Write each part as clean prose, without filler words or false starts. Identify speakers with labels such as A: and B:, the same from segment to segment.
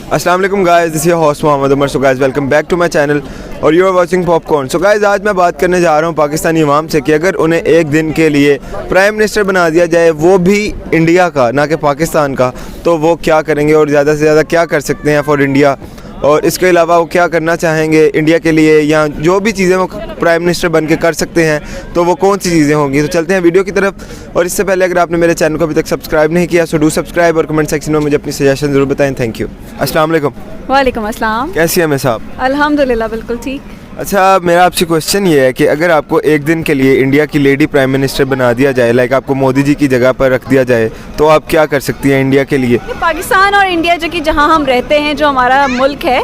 A: अस्सलाम वालेकुम guys, this is host Mohammad Umar. So guys, welcome back to my channel और you are watching popcorn. So guys, आज मैं बात करने जा रहा हूँ पाकिस्तानी अवाम से कि अगर उन्हें एक दिन के लिए प्राइम मिनिस्टर बना दिया जाए, वो भी इंडिया का, ना कि पाकिस्तान का, तो वो क्या करेंगे और ज़्यादा से ज़्यादा क्या कर सकते हैं फॉर इंडिया, और इसके अलावा वो क्या करना चाहेंगे इंडिया के लिए, या जो भी चीज़ें वो प्राइम मिनिस्टर बन के कर सकते हैं तो वो कौन सी चीज़ें होंगी। तो चलते हैं वीडियो की तरफ। और इससे पहले अगर आपने मेरे चैनल को अभी तक सब्सक्राइब नहीं किया सो डू सब्सक्राइब, और कमेंट सेक्शन में मुझे अपनी सजेशन ज़रूर बताएं। Thank you. अस्सलाम वालेकुम।
B: वालेकुम अस्सलाम।
A: कैसी है मैं साहब?
B: अल्हम्दुलिल्लाह बिल्कुल ठीक।
A: अच्छा, मेरा आपसे क्वेश्चन ये है कि अगर आपको एक दिन के लिए इंडिया की लेडी प्राइम मिनिस्टर बना दिया जाए, लाइक आपको मोदी जी की जगह पर रख दिया जाए, तो आप क्या कर सकती हैं इंडिया के लिए?
B: पाकिस्तान और इंडिया जो कि जहाँ हम रहते हैं, जो हमारा मुल्क है,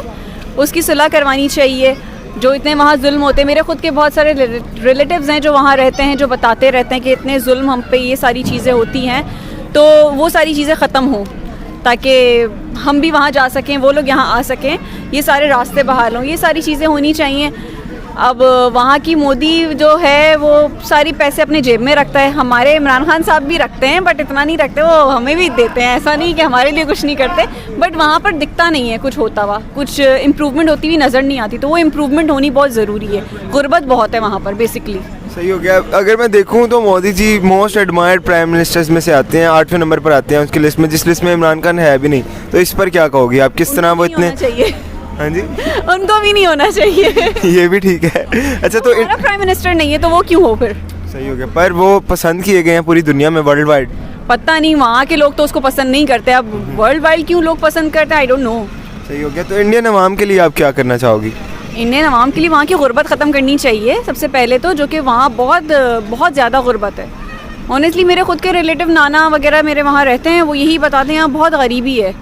B: उसकी सुलह करवानी चाहिए। जो इतने वहाँ जुल्म होते हैं, मेरे ख़ुद के बहुत सारे रिलेटिव्स हैं जो वहाँ रहते हैं, जो बताते रहते हैं कि इतने जुल्म हम पे ये सारी चीज़ें होती हैं, तो वो सारी चीज़ें ख़त्म हों ताकि हम भी वहाँ जा सकें, वो लोग यहाँ आ सकें, ये सारे रास्ते बहाल हों, ये सारी चीज़ें होनी चाहिए। अब वहाँ की मोदी जो है वो सारी पैसे अपने जेब में रखता है, हमारे इमरान खान साहब भी रखते हैं बट इतना नहीं रखते, वो हमें भी देते हैं, ऐसा नहीं कि हमारे लिए कुछ नहीं करते, बट वहाँ पर दिखता नहीं है कुछ होता हुआ, कुछ इम्प्रूवमेंट होती हुई नज़र नहीं आती, तो वो इम्प्रूवमेंट होनी बहुत ज़रूरी है। गुर्बत बहुत है वहाँ पर बेसिकली।
A: सही हो गया। अगर मैं देखूं तो Modi ji most admired prime ministers में से आते हैं, 8वें नंबर पर आते हैं उसकी लिस्ट में, जिस लिस्ट में इमरान खान है भी नहीं, तो इस पर क्या कहोगी आप? किस तरह वो इतने
B: चाहिए?
A: हाँ जी,
B: उनको भी नहीं होना चाहिए।
A: ये भी ठीक है। अच्छा, तो
B: प्राइम मिनिस्टर नहीं है तो वो क्यों हो फिर?
A: सही हो गया, पर वो पसंद किए गए हैं पूरी दुनिया में, वर्ल्ड वाइड।
B: पता नहीं, वहाँ के लोग तो उसको पसंद नहीं करते, अब वर्ल्ड वाइड क्यों लोग पसंद करते हैं, आई डोंट नो।
A: सही हो गया। तो इंडियन अवाम के लिए आप क्या करना चाहोगी?
B: इंडियन अवाम के लिए वहाँ की गुर्बत ख़त्म करनी चाहिए सबसे पहले तो, जो कि वहाँ बहुत ज़्यादा गुर्बत है। ऑनेस्टली मेरे ख़ुद के रिलेटिव नाना वगैरह मेरे वहाँ रहते हैं, वो यही बताते हैं यहाँ बहुत गरीबी है।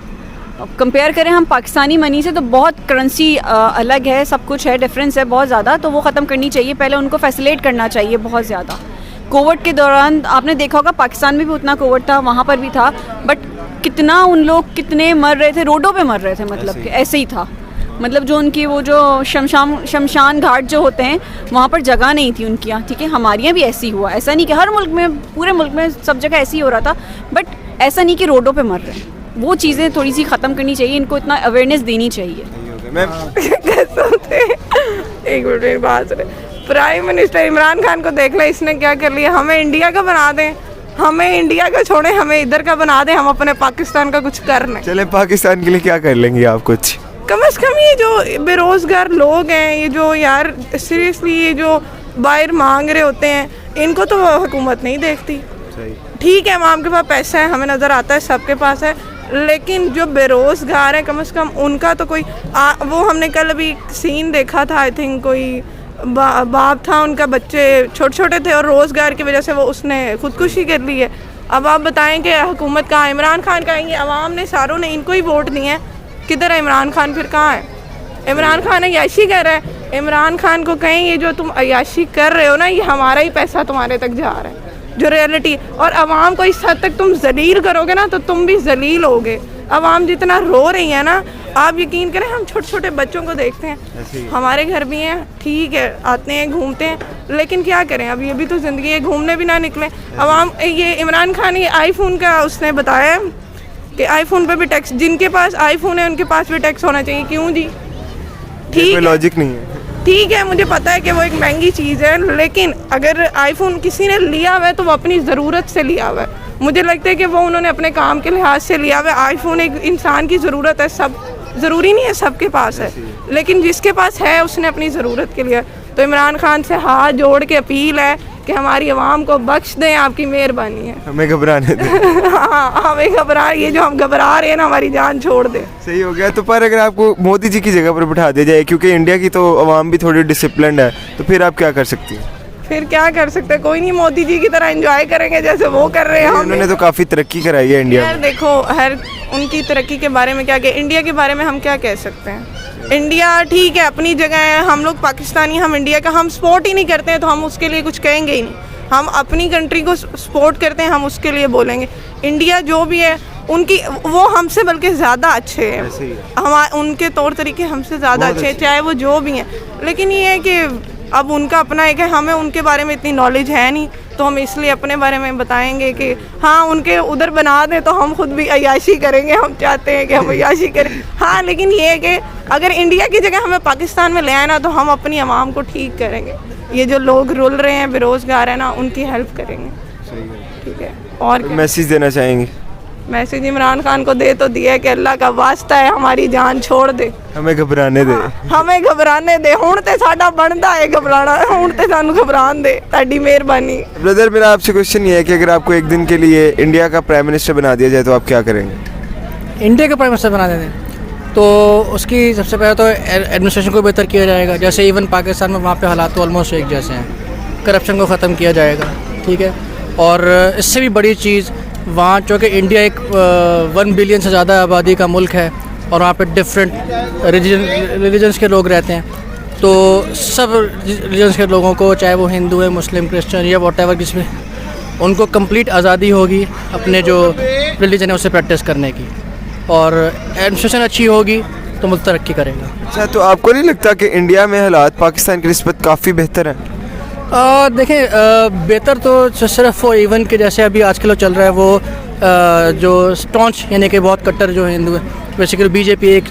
B: कंपेयर करें हम पाकिस्तानी मनी से तो बहुत करेंसी अलग है, सब कुछ है, डिफरेंस है बहुत ज़्यादा, तो वो ख़त्म करनी चाहिए। पहले उनको फैसिलिटेट करना चाहिए बहुत ज़्यादा। कोविड के दौरान आपने देखा होगा पाकिस्तान में भी उतना कोविड था, वहाँ पर भी था, बट कितना उन लोग कितने मर रहे थे, रोडों पे मर रहे थे, मतलब कि ऐसे ही था। मतलब जो उनकी वो जो शमशान घाट जो होते हैं वहाँ पर जगह नहीं थी उनकी यहाँ, ठीक है। हमारे यहाँ भी ऐसे ही हुआ, ऐसा नहीं कि हर मुल्क में, पूरे मुल्क में सब जगह ऐसे ही हो रहा था, बट ऐसा नहीं कि रोडों पे मर रहे हैं। वो चीज़ें थोड़ी सी ख़त्म करनी चाहिए, इनको इतना अवेयरनेस देनी चाहिए।
C: एक मिनट बात सुने। प्राइम मिनिस्टर इमरान खान को देख ले, इसने क्या कर लिया, हमें इंडिया का बना दें, हमें इंडिया का छोड़े, हमें इधर का बना दें, हम अपने पाकिस्तान का कुछ कर लें।
A: चले, पाकिस्तान के लिए क्या कर लेंगे आप कुछ?
C: कम से कम ये जो बेरोजगार लोग हैं, ये जो यार सीरियसली ये जो बाहर मांग रहे होते हैं, इनको तो हुकूमत नहीं देखती। ठीक है, अवाम के पास पैसा है, हमें नज़र आता है सबके पास है, लेकिन जो बेरोज़गार हैं कम से कम उनका तो कोई वो हमने कल अभी सीन देखा था, आई थिंक कोई बाप था, उनका बच्चे छोटे छोटे थे और रोज़गार की वजह से वो उसने ख़ुदकुशी कर ली है। अब आप बताएं कि हुकूमत कहाँ है? इमरान खान कहाँ है? अवाम ने सारों ने इनको ही वोट दिए हैं, किधर है इमरान खान? फिर कहाँ है इमरान खान? अयाशी कर रहा है। इमरान खान को कहें ये जो तुम अयाशी कर रहे हो ना, ये हमारा ही पैसा तुम्हारे तक जा रहा है, जो रियलिटी। और अवाम को इस हद तक तुम जलील करोगे ना तो तुम भी जलील होगे। अवाम जितना रो रही है ना, आप यकीन करें, हम छोटे छोटे बच्चों को देखते हैं, हमारे घर भी हैं, ठीक है, आते हैं घूमते हैं, लेकिन क्या करें, अब ये भी तो ज़िंदगी है, घूमने भी ना निकले अवाम। ये इमरान खान ये आईफोन का उसने बताया कि आईफोन पे भी टैक्स, जिनके पास आईफोन है उनके पास भी टैक्स होना चाहिए। क्यों जी? ठीक है,
A: लॉजिक नहीं है।
C: ठीक है, मुझे पता है कि वो एक महंगी चीज़ है, लेकिन अगर आईफोन किसी ने लिया हुआ है तो वो अपनी ज़रूरत से लिया हुआ है। मुझे लगता है कि वो उन्होंने अपने काम के लिहाज से लिया हुआ है। आईफोन एक इंसान की ज़रूरत है, सब ज़रूरी नहीं है सबके पास है, लेकिन जिसके पास है उसने अपनी ज़रूरत के लिए। तो इमरान खान से हाथ जोड़ के अपील है कि हमारी आवाम को बख्श दें, आपकी मेहरबानी है,
A: हमें घबराने दें।
C: हाँ, हमें घबरा, ये जो हम घबरा रहे हैं ना, हमारी जान छोड़ दें।
A: सही हो गया। तो पर अगर आपको मोदी जी की जगह पर बिठा दिया जाए, क्योंकि इंडिया की तो अवाम भी थोड़ी डिसिप्लिन्ड है, तो फिर आप क्या कर सकती हैं?
C: फिर क्या कर सकते हैं? कोई नहीं, मोदी जी की तरह एंजॉय करेंगे जैसे वो कर रहे हैं।
A: उन्होंने तो काफ़ी तरक्की कराई है इंडिया में।
C: देखो, हर उनकी तरक्की के बारे में क्या कहें, इंडिया के बारे में हम क्या कह सकते हैं? इंडिया ठीक है, अपनी जगह है, हम लोग पाकिस्तानी, हम इंडिया का हम सपोर्ट ही नहीं करते हैं तो हम उसके लिए कुछ कहेंगे ही नहीं। हम अपनी कंट्री को सपोर्ट करते हैं, हम उसके लिए बोलेंगे। इंडिया जो भी है उनकी, वो हमसे बल्कि ज़्यादा अच्छे हैं, हम उनके तौर तरीके हमसे ज़्यादा अच्छे हैं, चाहे वो जो भी हैं। लेकिन ये है कि अब उनका अपना एक है, हमें उनके बारे में इतनी नॉलेज है नहीं, तो हम इसलिए अपने बारे में बताएंगे कि हाँ उनके उधर बना दें तो हम खुद भी अय्याशी करेंगे, हम चाहते हैं कि हम अय्याशी करें। हाँ लेकिन ये है कि अगर इंडिया की जगह हमें पाकिस्तान में ले आए ना तो हम अपनी आवाम को ठीक करेंगे। ये जो लोग रुल रहे हैं, बेरोज़गार हैं ना, उनकी हेल्प करेंगे। ठीक है। और
A: मैसेज देना चाहेंगे?
C: मैसेज इमरान खान को दे तो दिया कि अल्लाह का वास्ता है हमारी जान छोड़ दे,
A: हमें घबराने दे।
C: हमें घबराने दे, हुण ते साडा बनदा है घबराना, हुण ते सानू घबरान दे, ताडी मेहरबानी।
A: ब्रदर मेरा आपसे क्वेश्चन ये है कि अगर आपको एक दिन के लिए इंडिया का प्राइम मिनिस्टर बना दिया जाए तो आप क्या करेंगे?
D: इंडिया का प्राइम मिनिस्टर बना देते हैं तो उसकी सबसे पहले तो एडमिनिस्ट्रेशन को बेहतर किया जाएगा। जैसे इवन पाकिस्तान में वहाँ पे हालात तो ऑलमोस्ट एक जैसे हैं, करप्शन को ख़त्म किया जाएगा। ठीक है। और इससे भी बड़ी चीज़, वहाँ चूँकि इंडिया एक 1 बिलियन से ज़्यादा आबादी का मुल्क है और वहाँ पे डिफरेंट रिलीजन्स के लोग रहते हैं, तो सब रिलीजन्स के लोगों को, चाहे वो हिंदू है, मुस्लिम, क्रिश्चियन या व्हाटएवर, किसमें उनको कंप्लीट आज़ादी होगी अपने जो रिलीजन है उससे प्रैक्टिस करने की। और एडमिनिस्ट्रेशन अच्छी होगी तो मुल्क तरक्की करेगा।
A: अच्छा, तो आपको नहीं लगता कि इंडिया में हालात पाकिस्तान की निस्बत काफ़ी बेहतर हैं?
D: देखें, बेहतर तो सिर्फ वो इवन के जैसे अभी आजकल जो चल रहा है वो जो स्टॉन्च यानी कि बहुत कट्टर जो हिंदू है, बेसिकली बीजेपी एक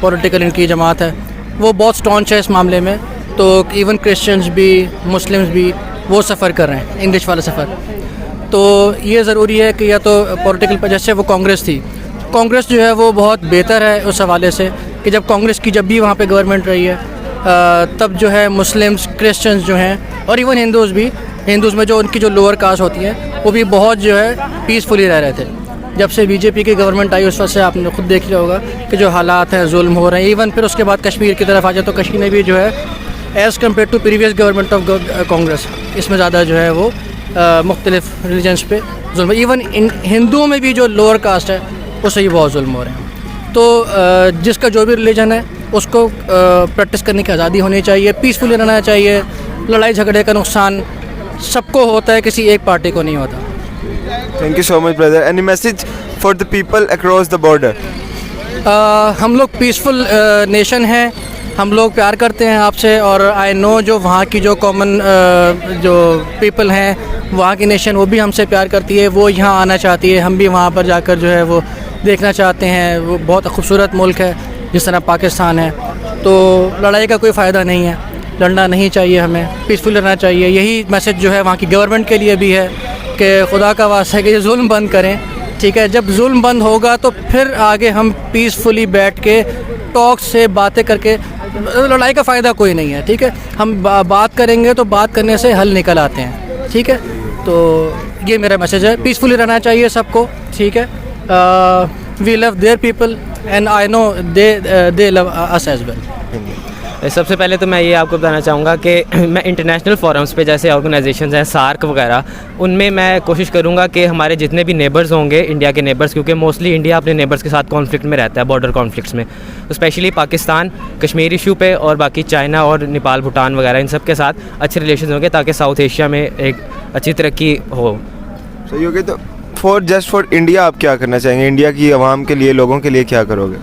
D: पॉलिटिकल इनकी जमात है, वो बहुत स्टॉन्च है इस मामले में। तो इवन क्रिश्चियंस भी, मुस्लिम्स भी वो सफ़र कर रहे हैं, इंग्लिश वाला सफ़र। तो ये ज़रूरी है कि या तो पॉलिटिकल पर, जैसे वो कांग्रेस थी, कांग्रेस जो है वो बहुत बेहतर है उस हवाले से कि जब कांग्रेस की जब भी वहाँ पे गवर्नमेंट रही है तब जो है मुस्लिम्स, क्रिश्चियंस जो हैं और इवन हिंदूज़ भी, हिंदूज़ में जो उनकी जो लोअर कास्ट होती है वो भी बहुत जो है पीसफुली रह रहे थे। जब से बीजेपी की गवर्नमेंट आई उस वक्त से आपने खुद देख लिया होगा कि जो हालात हैं, जुल्म हो रहे हैं। इवन फिर उसके बाद कश्मीर की तरफ आ जाए तो कश्मीर में भी जो है as compare to previous government of Congress, इसमें ज़्यादा जो है वो मुख्तलिफ रिलीजन्स पे जुल्म। इवन हिंदुओं में भी जो लोअर कास्ट है उससे ही बहुत जुल्म हो रहे हैं। तो जिसका जो भी रिलीजन है उसको प्रैक्टिस करने की आज़ादी होनी चाहिए, पीसफुली रहना चाहिए। लड़ाई झगड़े का नुकसान सबको होता है, किसी एक पार्टी को नहीं होता।
A: Thank you so much brother. Any message for the people across the border?
D: हम लोग पीसफुल नेशन हैं, हम लोग प्यार करते हैं आपसे, और आई नो जो वहाँ की जो कॉमन जो पीपल हैं, वहाँ की नेशन वो भी हमसे प्यार करती है, वो यहाँ आना चाहती है, हम भी वहाँ पर जाकर जो है वो देखना चाहते हैं। वो बहुत खूबसूरत मुल्क है जिस तरह पाकिस्तान है। तो लड़ाई का कोई फ़ायदा नहीं है, लड़ना नहीं चाहिए, हमें पीसफुल रहना चाहिए। यही मैसेज जो है वहाँ की गवर्नमेंट के लिए भी है कि खुदा का वास्ता है कि ये जुल्म बंद करें। ठीक है, जब जुल्म बंद होगा तो फिर आगे हम पीसफुली बैठ के टॉक से बातें करके, लड़ाई का फ़ायदा कोई नहीं है। ठीक है, हम बात करेंगे तो बात करने से हल निकल आते हैं। ठीक है, तो ये मेरा मैसेज है, पीसफुली रहना चाहिए सबको। ठीक है, we love their people and I know they love us as well.
E: सबसे पहले तो मैं ये आपको बताना चाहूँगा कि मैं इंटरनेशनल फोरम्स पे, जैसे ऑर्गेनाइजेशंस हैं सार्क वगैरह, उनमें मैं कोशिश करूँगा कि हमारे जितने भी नेबर्स होंगे, इंडिया के नेबर्स, क्योंकि मोस्टली इंडिया अपने नेबर्स के साथ कॉन्फ्लिक्ट में रहता है, बॉर्डर कॉन्फ्लिक्ट्स में, तो स्पेशली पाकिस्तान, कश्मीर इशू पे, और बाकी चाइना और नेपाल, भूटान वगैरह, इन सब के साथ अच्छे रिलेशन होंगे ताकि साउथ एशिया में एक अच्छी तरक्की हो।
A: सही हो गया। तो फॉर इंडिया आप क्या करना चाहेंगे? इंडिया की आवाम के लिए, लोगों के लिए क्या करोगे?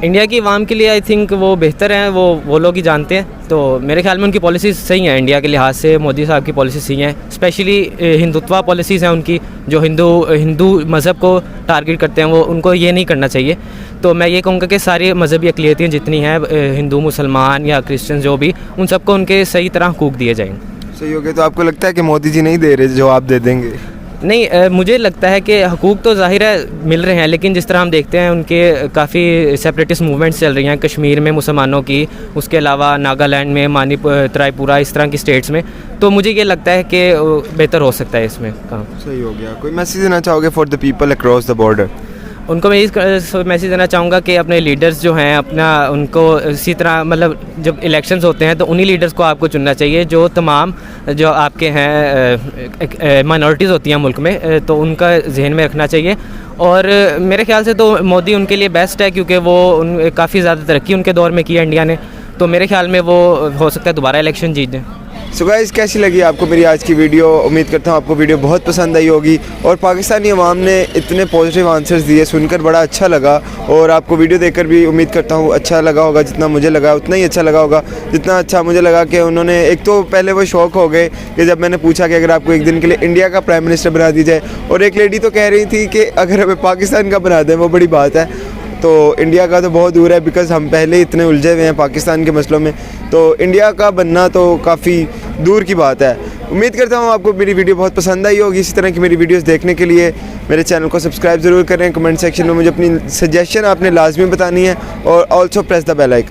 E: इंडिया की आवाम के लिए आई थिंक वो बेहतर हैं, वो लोग ही जानते हैं। तो मेरे ख्याल में उनकी पॉलिसीज़ सही हैं, इंडिया के लिहाज से मोदी साहब की पॉलिसी सही हैं। स्पेशली हिंदुत्व पॉलिसीज़ हैं उनकी, जो हिंदू मज़हब को टारगेट करते हैं, वो उनको ये नहीं करना चाहिए। तो मैं ये कहूँगा कि सारी मजहबी अक़लियतें जितनी हैं, हिंदू, मुसलमान या क्रिश्चियन जो भी, उन सबको उनके सही तरह हकूक़ दिए जाएंगे।
A: सही हो गया। तो आपको लगता है कि मोदी जी नहीं दे रहे जो आप दे देंगे?
E: नहीं, मुझे लगता है कि हकूक़ तो ज़ाहिर है मिल रहे हैं, लेकिन जिस तरह हम देखते हैं उनके काफ़ी सेपरेटिस्ट मूवमेंट्स चल रही हैं कश्मीर में मुसलमानों की, उसके अलावा नागालैंड में, मणिपुर, त्रिपुरा, इस तरह की स्टेट्स में, तो मुझे ये लगता है कि बेहतर हो सकता है इसमें काम।
A: सही हो गया। कोई मैसेज देना चाहोगे for the people across the border?
E: उनको मैं ये मैसेज देना चाहूँगा कि अपने लीडर्स जो हैं अपना, उनको इसी तरह, मतलब जब इलेक्शंस होते हैं तो उन्हीं लीडर्स को आपको चुनना चाहिए जो तमाम जो आपके हैं माइनॉरिटीज़ होती हैं मुल्क में, तो उनका जहन में रखना चाहिए। और मेरे ख्याल से तो मोदी उनके लिए बेस्ट है, क्योंकि वो काफ़ी ज़्यादा तरक्की उनके दौर में की है इंडिया ने, तो मेरे ख्याल में वो हो सकता है दोबारा इलेक्शन जीत जाए।
A: सो गाइस, कैसी लगी आपको मेरी आज की वीडियो? उम्मीद करता हूँ आपको वीडियो बहुत पसंद आई होगी और पाकिस्तानी अवाम ने इतने पॉजिटिव आंसर्स दिए, सुनकर बड़ा अच्छा लगा। और आपको वीडियो देखकर भी उम्मीद करता हूँ अच्छा लगा होगा, जितना मुझे लगा उतना ही अच्छा लगा होगा। जितना अच्छा मुझे लगा कि उन्होंने एक तो पहले वो शौक हो गए कि जब मैंने पूछा कि अगर आपको एक दिन के लिए इंडिया का प्राइम मिनिस्टर बना दिया जाए, और एक लेडी तो कह रही थी कि अगर हमें पाकिस्तान का बना दें वो बड़ी बात है। तो इंडिया का तो बहुत दूर है, बिकॉज़ हम पहले इतने उलझे हुए हैं पाकिस्तान के मसलों में, तो इंडिया का बनना तो काफ़ी दूर की बात है। उम्मीद करता हूँ आपको मेरी वीडियो बहुत पसंद आई होगी। इसी तरह की मेरी वीडियोस देखने के लिए मेरे चैनल को सब्सक्राइब ज़रूर करें। कमेंट सेक्शन में मुझे अपनी सजेशन आपने लाजमी बतानी है, और also press the bell icon.